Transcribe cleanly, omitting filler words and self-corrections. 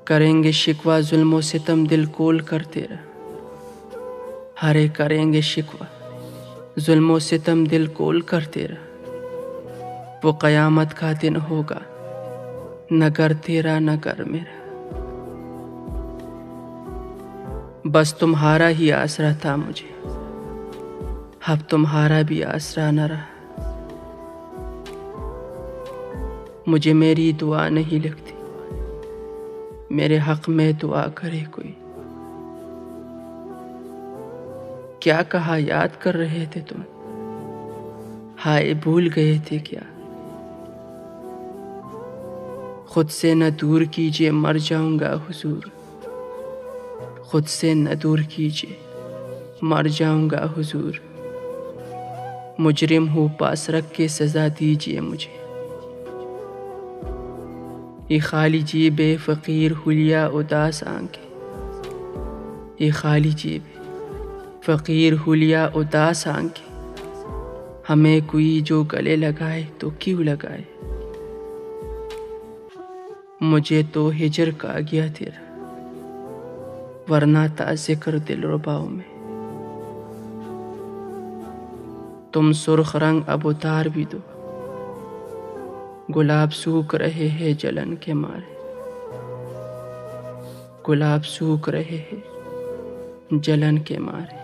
करेंगे शिकवा जुल्मों सितम दिल कोल कर तेरा, हरे करेंगे शिकवा जुल्मों सितम दिल कोल कर तेरा। वो क़यामत का दिन होगा न घर तेरा न घर मेरा। बस तुम्हारा ही आसरा था मुझे, अब तुम्हारा भी आसरा न रहा। मुझे मेरी दुआ नहीं लगती, मेरे हक में दुआ करे कोई। क्या कहा याद कर रहे थे तुम, हाय भूल गए थे क्या। खुद से न दूर कीजिए मर जाऊंगा हुजूर, खुद से न दूर कीजिए मर जाऊंगा हुजूर। मुजरिम हूँ पास रख के सजा दीजिए मुझे। ये खाली जेबे फ़कीर हुलिया उदास आंखें, ये खाली जेबे फ़कीर हुलिया उदास आंखें। हमें कोई जो गले लगाए तो क्यों लगाए। मुझे तो हिजर का गया तेरा, वरना था ज़िक्र दिलरुबाओं में। तुम सुर्ख रंग अब उतार भी दो, गुलाब सूख रहे हैं जलन के मारे। गुलाब सूख रहे हैं जलन के मारे।